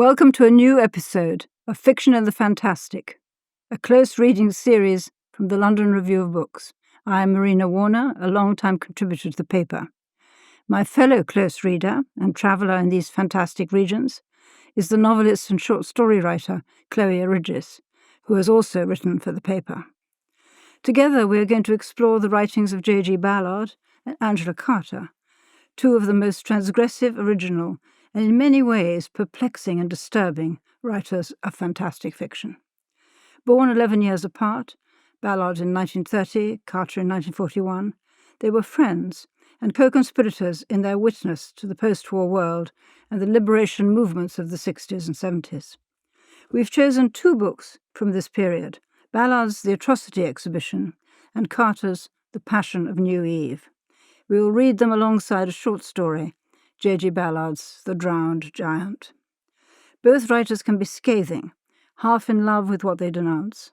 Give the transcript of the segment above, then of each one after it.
Welcome to a new episode of Fiction and the Fantastic, a close reading series from the London Review of Books. I am Marina Warner, a long-time contributor to the paper. My fellow close reader and traveller in these fantastic regions is the novelist and short story writer Chloe, who has also written for the paper. Together we are going to explore the writings of J.G. Ballard and Angela Carter, two of the most transgressive, original, and in many ways perplexing and disturbing writers of fantastic fiction. Born 11 years apart, Ballard in 1930, Carter in 1941, they were friends and co-conspirators in their witness to the post-war world and the liberation movements of the 60s and 70s. We've chosen two books from this period, Ballard's The Atrocity Exhibition and Carter's The Passion of New Eve. We will read them alongside a short story, J.G. Ballard's The Drowned Giant. Both writers can be scathing, half in love with what they denounce.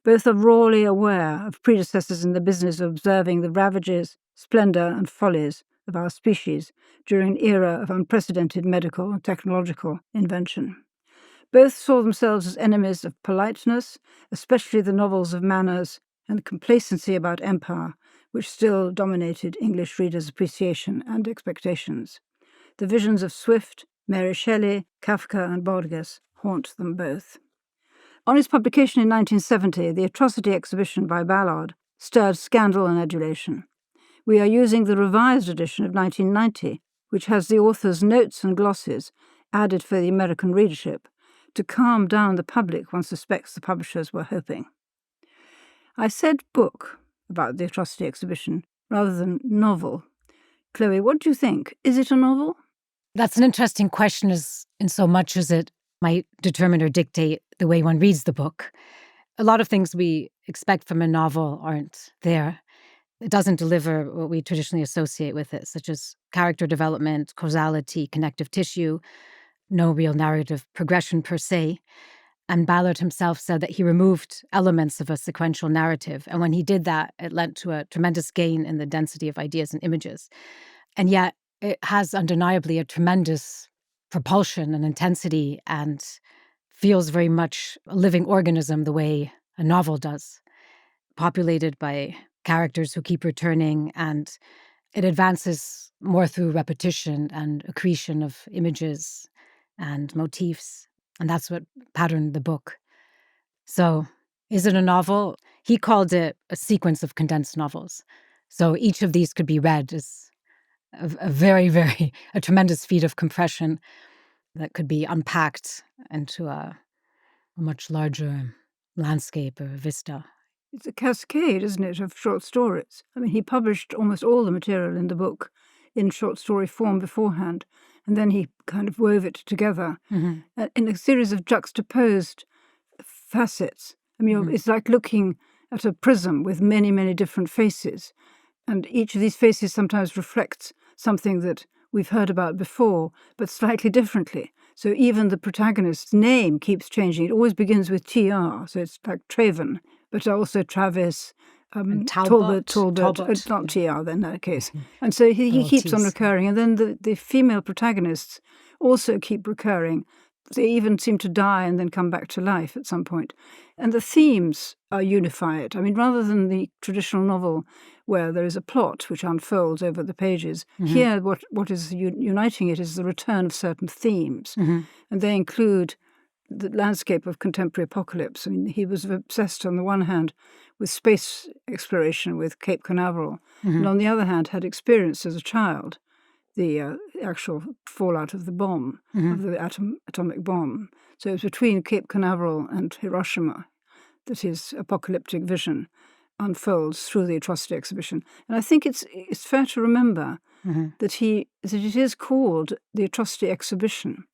Both are rawly aware of predecessors in the business of observing the ravages, splendour and follies of our species during an era of unprecedented medical and technological invention. Both saw themselves as enemies of politeness, especially the novels of manners and complacency about empire, which still dominated English readers' appreciation and expectations. The visions of Swift, Mary Shelley, Kafka and Borges haunt them both. On its publication in 1970, The Atrocity Exhibition by Ballard stirred scandal and adulation. We are using the revised edition of 1990, which has the author's notes and glosses added for the American readership, to calm down the public one suspects the publishers were hoping. I said book about The Atrocity Exhibition rather than novel. Chloe, what do you think? Is it a novel? That's an interesting question in so much as it might determine or dictate the way one reads the book. A lot of things we expect from a novel aren't there. It doesn't deliver what we traditionally associate with it, such as character development, causality, connective tissue, no real narrative progression per se. And Ballard himself said that he removed elements of a sequential narrative. And when he did that, it led to a tremendous gain in the density of ideas and images. And yet, it has undeniably a tremendous propulsion and intensity and feels very much a living organism the way a novel does, populated by characters who keep returning, and it advances more through repetition and accretion of images and motifs. And that's what patterned the book. So, is it a novel? He called it a sequence of condensed novels. So each of these could be read as a tremendous feat of compression that could be unpacked into a much larger landscape or vista. It's a cascade, isn't it, of short stories. I mean, he published almost all the material in the book in short story form beforehand, and then he kind of wove it together in a series of juxtaposed facets. I mean, it's like looking at a prism with many, many different faces, and each of these faces sometimes reflects something that we've heard about before, but slightly differently. So even the protagonist's name keeps changing. It always begins with TR, so it's like Traven, but also Travis, Talbot. It's not TR then in that case. And so he keeps on recurring. And then the female protagonists also keep recurring. They even seem to die and then come back to life at some point. And the themes are unified. I mean, rather than the traditional novel where there is a plot which unfolds over the pages, here what is uniting it is the return of certain themes. And they include the landscape of contemporary apocalypse. I mean, he was obsessed on the one hand with space exploration with Cape Canaveral, and on the other hand had experienced as a child the actual fallout of the bomb, of the atomic bomb. So it was between Cape Canaveral and Hiroshima that his apocalyptic vision unfolds through the Atrocity Exhibition. And I think it's fair to remember that it is called the Atrocity Exhibition,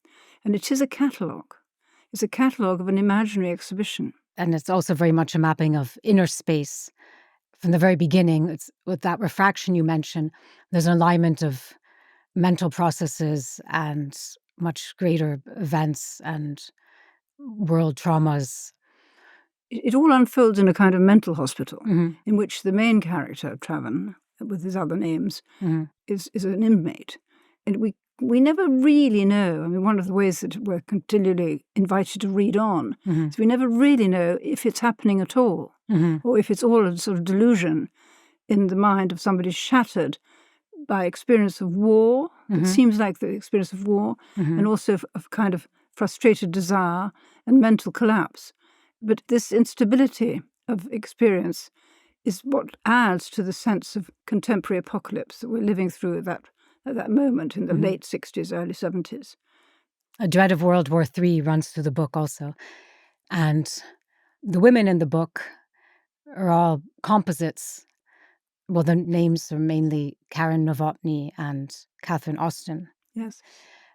and it is a catalogue. It's a catalogue of an imaginary exhibition. And it's also very much a mapping of inner space. From the very beginning, it's with that refraction you mentioned, there's an alignment of mental processes and much greater events and world traumas. It all unfolds in a kind of mental hospital in which the main character, Traven, with his other names, is an inmate. And we we never really know. I mean, one of the ways that we're continually invited to read on is we never really know if it's happening at all, or if it's all a sort of delusion in the mind of somebody shattered by experience of war. It seems like the experience of war, and also of kind of frustrated desire and mental collapse. But this instability of experience is what adds to the sense of contemporary apocalypse that we're living through at that moment in the late 60s, early 70s. A dread of World War III runs through the book also. And the women in the book are all composites. Well, the names are mainly Karen Novotny and Catherine Austin. Yes.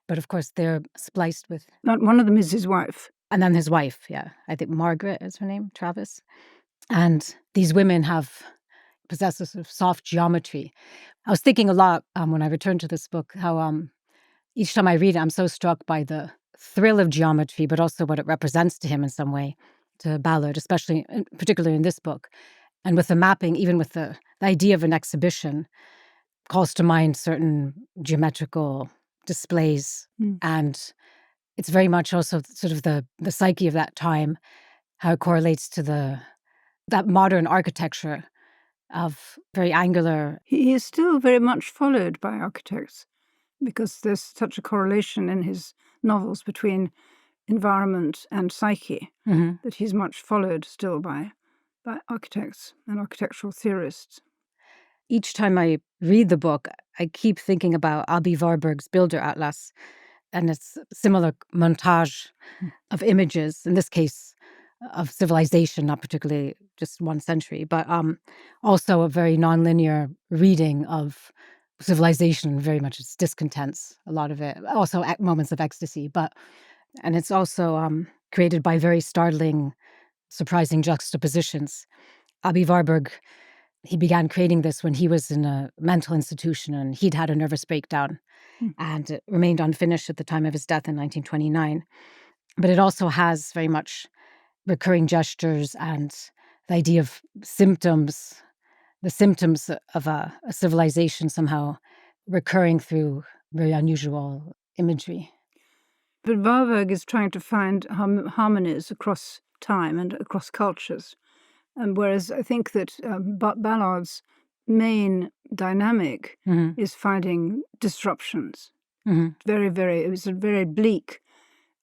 But of course, they're spliced with... One of them is his wife. And then his wife, yeah. I think Margaret is her name, Travis. And these women possess a sort of soft geometry. I was thinking a lot when I returned to this book, how each time I read it, I'm so struck by the thrill of geometry, but also what it represents to him in some way, to Ballard, particularly in this book. And with the mapping, even with the idea of an exhibition, calls to mind certain geometrical displays. And it's very much also sort of the psyche of that time, how it correlates to that modern architecture of very angular. He is still very much followed by architects because there's such a correlation in his novels between environment and psyche that he's much followed still by architects and architectural theorists. Each time I read the book, I keep thinking about Aby Warburg's Builder Atlas and its similar montage of images, in this case of civilization, not particularly just one century, but also a very nonlinear reading of civilization, very much its discontents, a lot of it, also at moments of ecstasy. And it's also created by very startling, surprising juxtapositions. Aby Warburg, he began creating this when he was in a mental institution and he'd had a nervous breakdown, and it remained unfinished at the time of his death in 1929. But it also has very much recurring gestures and the idea of symptoms, the symptoms of a civilization somehow recurring through very unusual imagery. But Warburg is trying to find harmonies across time and across cultures. Whereas I think that Ballard's main dynamic is finding disruptions. It was a very bleak,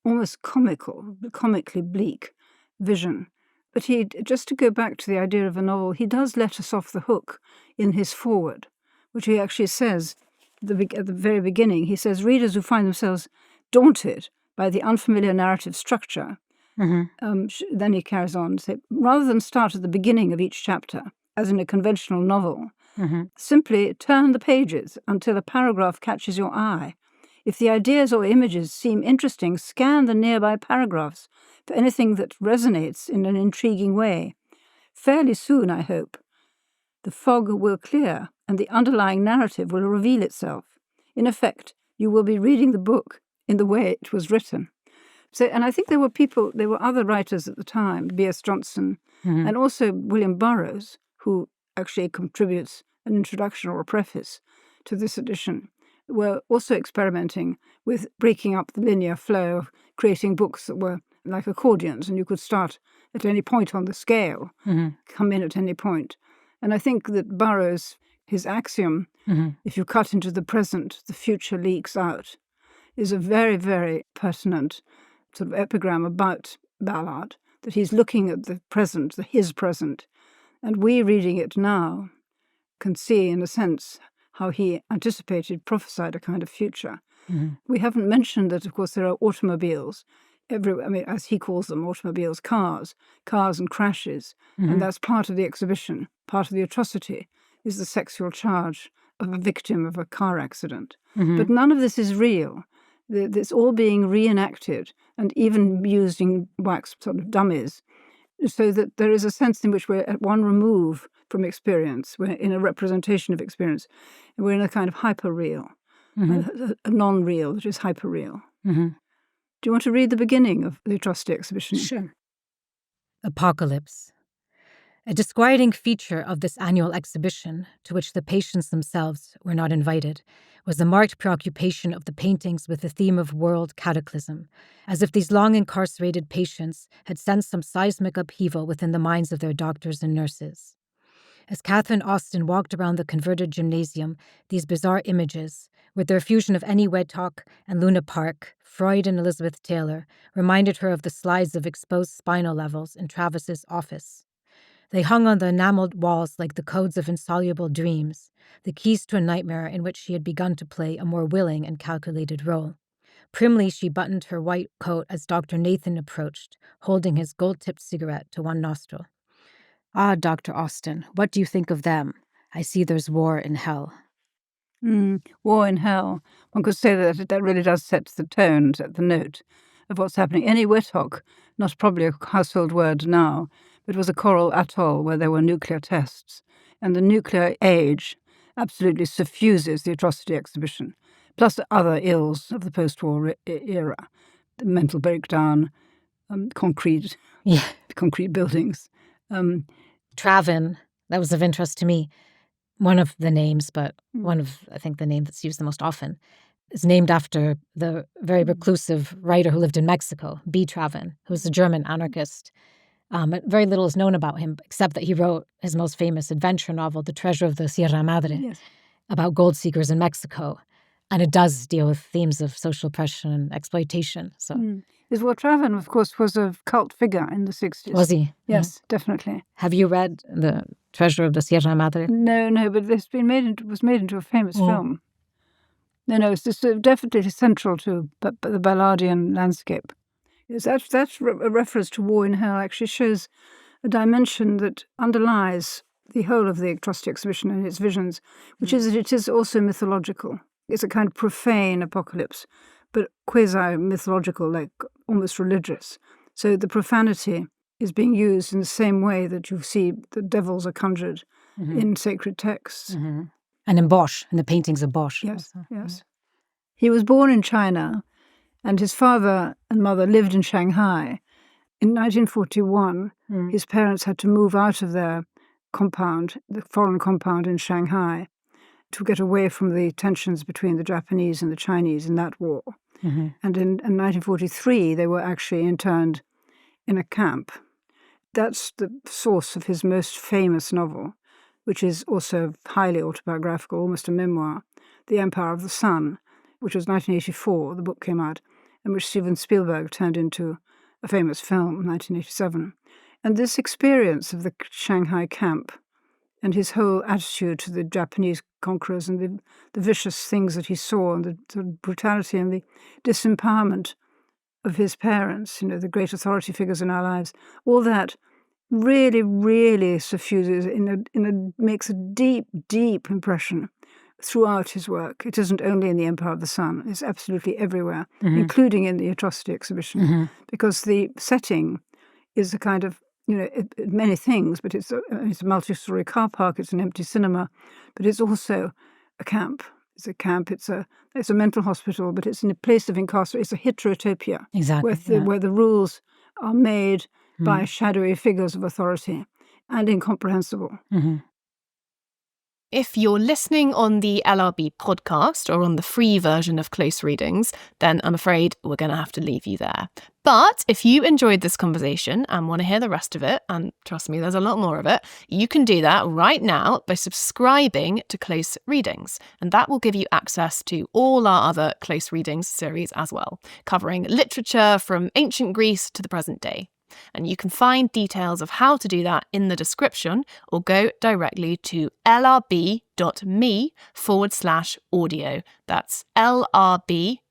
almost comically bleak vision. But just to go back to the idea of a novel, he does let us off the hook in his foreword, which he actually says at the very beginning. He says, readers who find themselves daunted by the unfamiliar narrative structure, then he carries on to say, rather than start at the beginning of each chapter, as in a conventional novel, simply turn the pages until a paragraph catches your eye. If the ideas or images seem interesting, scan the nearby paragraphs for anything that resonates in an intriguing way. Fairly soon, I hope, the fog will clear and the underlying narrative will reveal itself. In effect, you will be reading the book in the way it was written. And I think there were other writers at the time, B.S. Johnson, and also William Burroughs, who actually contributes an introduction or a preface to this edition, were also experimenting with breaking up the linear flow of creating books that were like accordions, and you could start at any point on the scale, come in at any point. And I think that Burroughs, his axiom, if you cut into the present, the future leaks out, is a very, very pertinent sort of epigram about Ballard, that he's looking at the present, his present, and we reading it now can see, in a sense, how he prophesied a kind of future. We haven't mentioned that, of course, there are automobiles, as he calls them, automobiles, cars and crashes, and that's part of the exhibition. Part of the atrocity is the sexual charge of a victim of a car accident. But none of this is real. It's all being reenacted and even used in wax sort of dummies, so that there is a sense in which we're at one remove from experience. We're in a representation of experience, and we're in a kind of hyper-real, a non-real that is hyper-real. Do you want to read the beginning of the Atrocity Exhibition? Sure. Apocalypse. A disquieting feature of this annual exhibition, to which the patients themselves were not invited, was the marked preoccupation of the paintings with the theme of world cataclysm, as if these long-incarcerated patients had sensed some seismic upheaval within the minds of their doctors and nurses. As Catherine Austen walked around the converted gymnasium, these bizarre images, with their fusion of Annie Wedtock and Luna Park, Freud and Elizabeth Taylor, reminded her of the slides of exposed spinal levels in Travis's office. They hung on the enameled walls like the codes of insoluble dreams, the keys to a nightmare in which she had begun to play a more willing and calculated role. Primly she buttoned her white coat as Dr. Nathan approached, holding his gold-tipped cigarette to one nostril. "Ah, Dr. Austen, what do you think of them? I see there's war in hell." War in hell. One could say that really does set the tone, set the note of what's happening. Annie Wedtock, not probably a household word now, but it was a coral atoll where there were nuclear tests. And the nuclear age absolutely suffuses the Atrocity Exhibition, plus other ills of the post-war era, the mental breakdown, concrete buildings. Travin, that was of interest to me. One of the names, but I think the name that's used the most often, is named after the very reclusive writer who lived in Mexico, B. Travin, who was a German anarchist. Very little is known about him, except that he wrote his most famous adventure novel, The Treasure of the Sierra Madre, about gold seekers in Mexico. And it does deal with themes of social oppression and exploitation. So, Well, Travin, of course, was a cult figure in the 60s. Was he? Yes, definitely. Have you read The Treasure of the Sierra Madre? No, but this was made into a famous film. No, it's just definitely central to the Ballardian landscape. Yes, that's a reference to war in hell actually shows a dimension that underlies the whole of the Atrocity Exhibition and its visions, which is that it is also mythological. It's a kind of profane apocalypse, but quasi-mythological, like almost religious. So the profanity is being used in the same way that you see the devils are conjured in sacred texts. And in Bosch, in the paintings of Bosch. Yes. He was born in China, and his father and mother lived in Shanghai. In 1941, his parents had to move out of their compound, the foreign compound in Shanghai, to get away from the tensions between the Japanese and the Chinese in that war. And in 1943, they were actually interned in a camp. That's the source of his most famous novel, which is also highly autobiographical, almost a memoir, The Empire of the Sun, which was 1984, the book came out, and which Steven Spielberg turned into a famous film, 1987. And this experience of the Shanghai camp and his whole attitude to the Japanese conquerors and the vicious things that he saw and the brutality and the disempowerment of his parents, the great authority figures in our lives, all that really, really suffuses makes a deep, deep impression throughout his work. It isn't only in The Empire of the Sun, it's absolutely everywhere, including in the Atrocity Exhibition, because the setting is a kind of, many things, but it's a multi-story car park, it's an empty cinema, but it's also a camp. It's a camp, it's a mental hospital, but it's in a place of incarceration. It's a heterotopia. Exactly. Where the rules are made by shadowy figures of authority and incomprehensible. If you're listening on the LRB podcast or on the free version of Close Readings, then I'm afraid we're going to have to leave you there. But if you enjoyed this conversation and want to hear the rest of it, and trust me, there's a lot more of it, you can do that right now by subscribing to Close Readings. And that will give you access to all our other Close Readings series as well, covering literature from ancient Greece to the present day. And you can find details of how to do that in the description or go directly to lrb.me/audio. That's lrb.me/audio.